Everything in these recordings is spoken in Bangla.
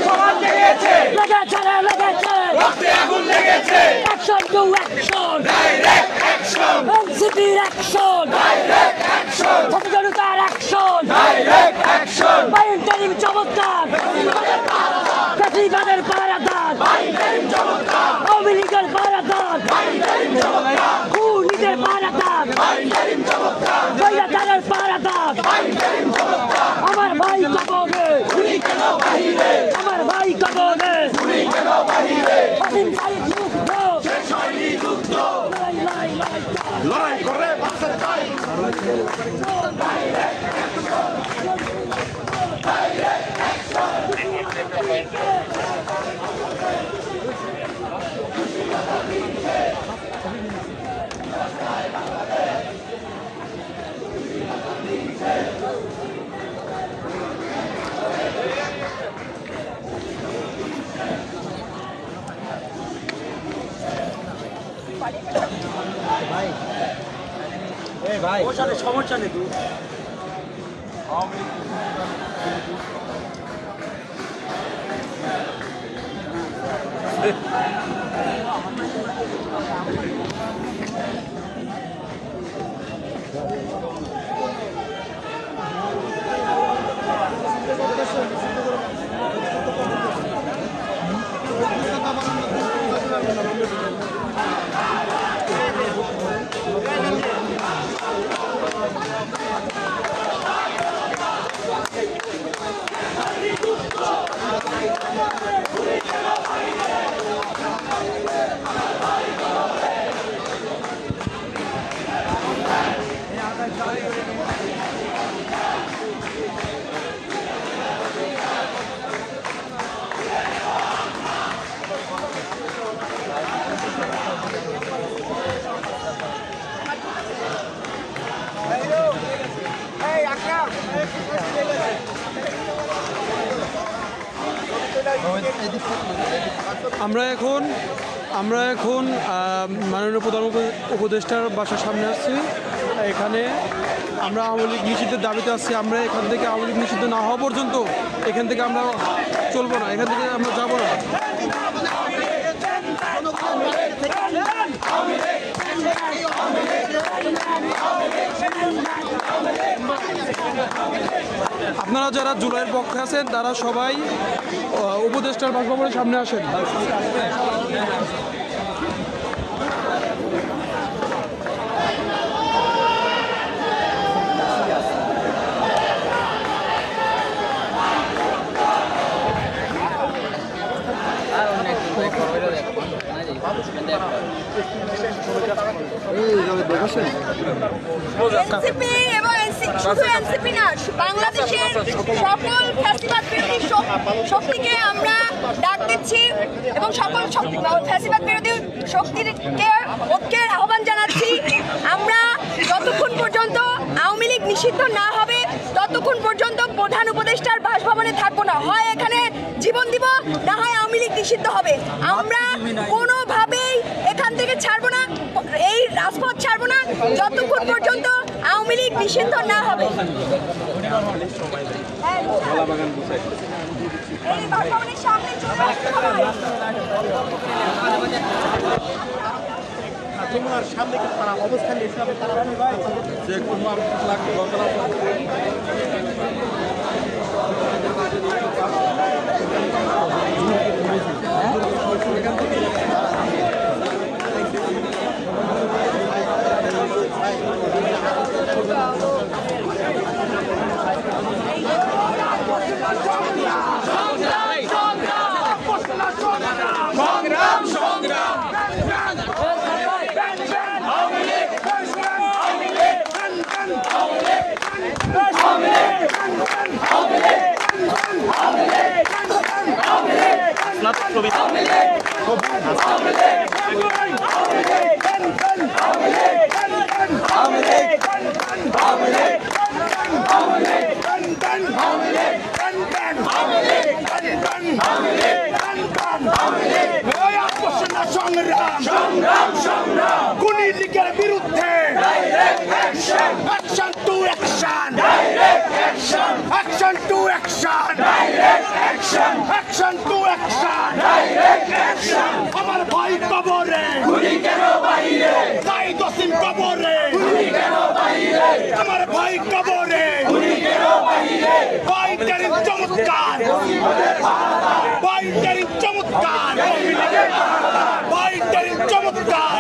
সমাজ লেগেছে রক্তে আগুন লেগেছে action to action direct action এনসিপির অ্যাকশন ডাইরেক্ট অ্যাকশন জনতার অ্যাকশন ডাইরেক্ট অ্যাকশন বাইন্টারিং চমৎকার ফ্যাসিবাদের পাহারাদার বাইন্টারিং চমৎকার আওয়ামী লীগের পাহারাদার বাইন্টারিং চমৎকার খুনিদের পাহারাদার বাইন্টারিং চমৎকার দৈরাচারের পাহারাদার বাইন্টারিং চমৎকার আমার ভাই কবরে খুনি কেন বাহিরে আমার ভাই কবরে খুনি কেন বাহিরে ফাসিম সাইদ মুক্ত শেষ হয়নি যুদ্ধ লড়াই করে বাঁচতে চাই ডাইরেক্ট অ্যাকশন ডাইরেক্ট অ্যাকশন ভাই সমস্যা নেই তুই আমরা এখন মাননীয় প্রধান উপদেষ্টার বাসার সামনে আসছি। এখানে আমরা আওয়ামী লীগ নিষিদ্ধের দাবিতে আসছি। আমরা এখান থেকে আওয়ামী লীগ নিষিদ্ধ না হওয়া পর্যন্ত এখান থেকে আমরা চলবো না, এখান থেকে আমরা যাবো না। আপনারা যারা জুলাইয়ের পক্ষে আছেন তারা সবাই উপদেষ্টার বাসভবনের সামনে আসেন। এনসিপি এবং শুধু এনসিপি না, বাংলাদেশের সকল ফ্যাসিবাদ বিরোধী শক্তিকে আমরা ডাক দিচ্ছি এবং সকল ফ্যাসিবাদ বিরোধী শক্তিকে ঐক্যের আহ্বান জানাচ্ছি। আমরা যতক্ষণ পর্যন্ত আওয়ামী লীগ নিষিদ্ধ না হবে ততক্ষণ পর্যন্ত প্রধান উপদেষ্টার বাসভবনে থাকবো না। হয় এখানে জীবন দিব, না হয় আওয়ামী লীগ নিষিদ্ধ হবে। আমরা কোনোভাবেই এখান থেকে ছাড়বো না, এই রাজপথ ছাড়বো না যতক্ষণ পর্যন্ত আওয়ামী লীগ নিষিদ্ধ না হবে। এই বাসভবনের সামনে চলে আসতে হবে। যমুনার সামনে তারা অবস্থান নিয়েছে, তারা যে কোনো লাগবে Action! আমার ভাই কবরে বাইটারির চমৎকার বাইটারির চমৎকার বাইটারির চমৎকার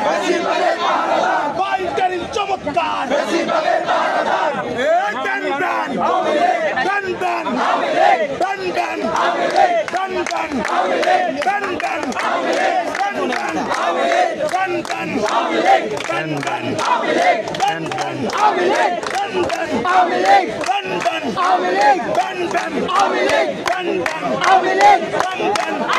বাইটারির চমৎকার ডান ডান ডান ডান ডান ডান ডান ডান ডান ডান ডান ডান ডান ডান ডান ডান London,